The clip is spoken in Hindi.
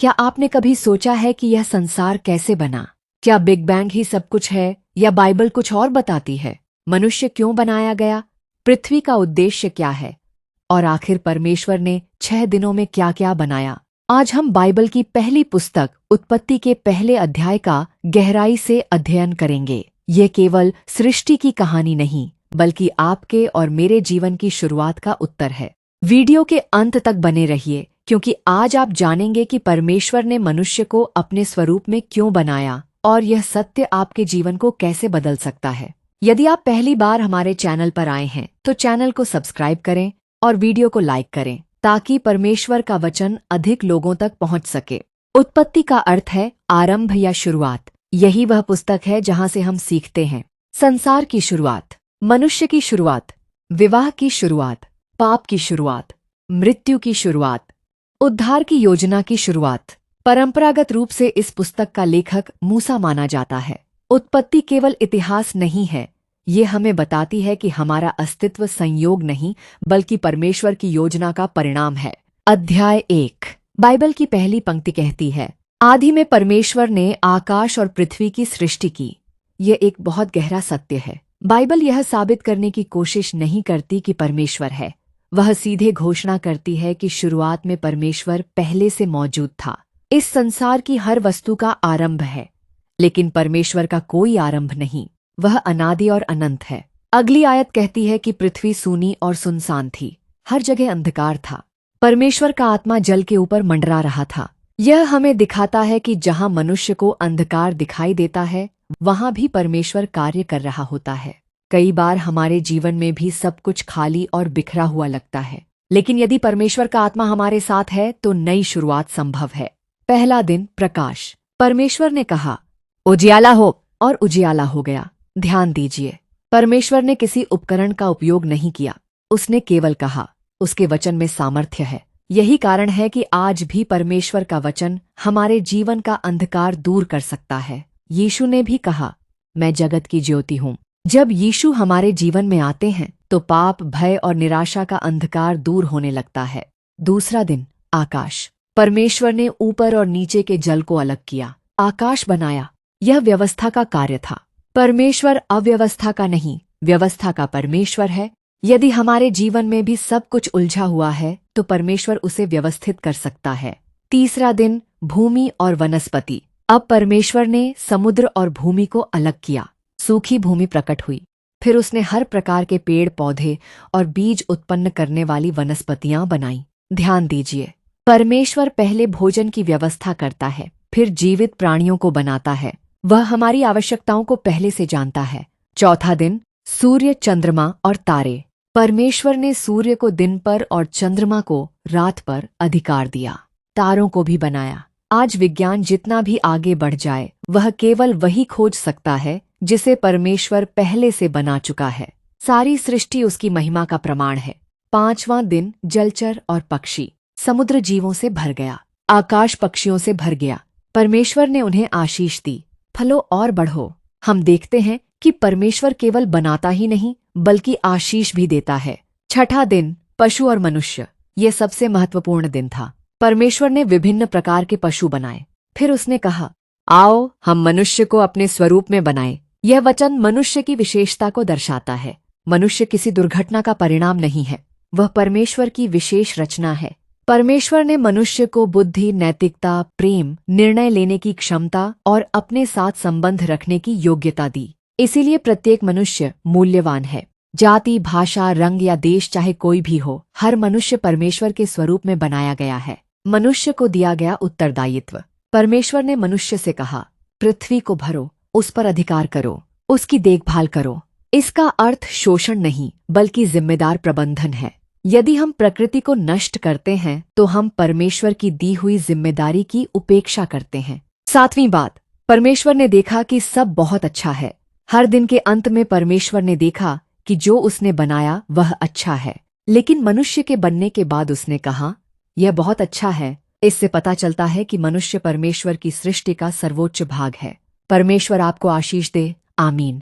क्या आपने कभी सोचा है कि यह संसार कैसे बना? क्या बिग बैंग ही सब कुछ है या बाइबल कुछ और बताती है? मनुष्य क्यों बनाया गया? पृथ्वी का उद्देश्य क्या है? और आखिर परमेश्वर ने 6 दिनों में क्या क्या बनाया? आज हम बाइबल की पहली पुस्तक उत्पत्ति के पहले अध्याय का गहराई से अध्ययन करेंगे। ये केवल सृष्टि की कहानी नहीं, बल्कि आपके और मेरे जीवन की शुरुआत का उत्तर है। वीडियो के अंत तक बने रहिए, क्योंकि आज आप जानेंगे कि परमेश्वर ने मनुष्य को अपने स्वरूप में क्यों बनाया और यह सत्य आपके जीवन को कैसे बदल सकता है। यदि आप पहली बार हमारे चैनल पर आए हैं तो चैनल को सब्सक्राइब करें और वीडियो को लाइक करें, ताकि परमेश्वर का वचन अधिक लोगों तक पहुंच सके। उत्पत्ति का अर्थ है आरंभ या शुरुआत। यही वह पुस्तक है जहां से हम सीखते हैं संसार की शुरुआत, मनुष्य की शुरुआत, विवाह की शुरुआत, पाप की शुरुआत, मृत्यु की शुरुआत, उद्धार की योजना की शुरुआत। परंपरागत रूप से इस पुस्तक का लेखक मूसा माना जाता है। उत्पत्ति केवल इतिहास नहीं है, ये हमें बताती है कि हमारा अस्तित्व संयोग नहीं, बल्कि परमेश्वर की योजना का परिणाम है। अध्याय 1। बाइबल की पहली पंक्ति कहती है, आदि में परमेश्वर ने आकाश और पृथ्वी की सृष्टि की। ये एक बहुत गहरा सत्य है। बाइबल यह साबित करने की कोशिश नहीं करती कि परमेश्वर है। वह सीधे घोषणा करती है कि शुरुआत में परमेश्वर पहले से मौजूद था। इस संसार की हर वस्तु का आरंभ है, लेकिन परमेश्वर का कोई आरंभ नहीं। वह अनादि और अनंत है। अगली आयत कहती है कि पृथ्वी सूनी और सुनसान थी, हर जगह अंधकार था। परमेश्वर का आत्मा जल के ऊपर मंडरा रहा था। यह हमें दिखाता है कि जहां मनुष्य को अंधकार दिखाई देता है, वहां भी परमेश्वर कार्य कर रहा होता है। कई बार हमारे जीवन में भी सब कुछ खाली और बिखरा हुआ लगता है, लेकिन यदि परमेश्वर का आत्मा हमारे साथ है तो नई शुरुआत संभव है। पहला दिन, प्रकाश। परमेश्वर ने कहा, उजियाला हो, और उजियाला हो गया। ध्यान दीजिए, परमेश्वर ने किसी उपकरण का उपयोग नहीं किया, उसने केवल कहा। उसके वचन में सामर्थ्य है। यही कारण है कि आज भी परमेश्वर का वचन हमारे जीवन का अंधकार दूर कर सकता है। यीशु ने भी कहा, मैं जगत की ज्योति हूँ। जब यीशु हमारे जीवन में आते हैं तो पाप, भय और निराशा का अंधकार दूर होने लगता है। दूसरा दिन, आकाश। परमेश्वर ने ऊपर और नीचे के जल को अलग किया, आकाश बनाया। यह व्यवस्था का कार्य था। परमेश्वर अव्यवस्था का नहीं, व्यवस्था का परमेश्वर है। यदि हमारे जीवन में भी सब कुछ उलझा हुआ है तो परमेश्वर उसे व्यवस्थित कर सकता है। तीसरा दिन, भूमि और वनस्पति। अब परमेश्वर ने समुद्र और भूमि को अलग किया। सूखी भूमि प्रकट हुई। फिर उसने हर प्रकार के पेड़ पौधे और बीज उत्पन्न करने वाली वनस्पतियां बनाई। ध्यान दीजिए, परमेश्वर पहले भोजन की व्यवस्था करता है, फिर जीवित प्राणियों को बनाता है। वह हमारी आवश्यकताओं को पहले से जानता है। चौथा दिन, सूर्य, चंद्रमा और तारे। परमेश्वर ने सूर्य को दिन पर और चंद्रमा को रात पर अधिकार दिया। तारों को भी बनाया। आज विज्ञान जितना भी आगे बढ़ जाए, वह केवल वही खोज सकता है जिसे परमेश्वर पहले से बना चुका है। सारी सृष्टि उसकी महिमा का प्रमाण है। पांचवां दिन, जलचर और पक्षी। समुद्र जीवों से भर गया, आकाश पक्षियों से भर गया। परमेश्वर ने उन्हें आशीष दी, फलो और बढ़ो। हम देखते हैं कि परमेश्वर केवल बनाता ही नहीं, बल्कि आशीष भी देता है। छठा दिन, पशु और मनुष्य। ये सबसे महत्वपूर्ण दिन था। परमेश्वर ने विभिन्न प्रकार के पशु बनाए। फिर उसने कहा, आओ हम मनुष्य को अपने स्वरूप में बनाएं। यह वचन मनुष्य की विशेषता को दर्शाता है। मनुष्य किसी दुर्घटना का परिणाम नहीं है, वह परमेश्वर की विशेष रचना है। परमेश्वर ने मनुष्य को बुद्धि, नैतिकता, प्रेम, निर्णय लेने की क्षमता और अपने साथ संबंध रखने की योग्यता दी। इसीलिए प्रत्येक मनुष्य मूल्यवान है। जाति, भाषा, रंग या देश चाहे कोई भी हो, हर मनुष्य परमेश्वर के स्वरूप में बनाया गया है। मनुष्य को दिया गया उत्तरदायित्व। परमेश्वर ने मनुष्य से कहा, पृथ्वी को भरो, उस पर अधिकार करो, उसकी देखभाल करो। इसका अर्थ शोषण नहीं, बल्कि जिम्मेदार प्रबंधन है। यदि हम प्रकृति को नष्ट करते हैं तो हम परमेश्वर की दी हुई जिम्मेदारी की उपेक्षा करते हैं। सातवीं बात, परमेश्वर ने देखा कि सब बहुत अच्छा है। हर दिन के अंत में परमेश्वर ने देखा कि जो उसने बनाया वह अच्छा है। लेकिन मनुष्य के बनने के बाद उसने कहा, यह बहुत अच्छा है। इससे पता चलता है कि मनुष्य परमेश्वर की सृष्टि का सर्वोच्च भाग है। परमेश्वर आपको आशीष दे। आमीन।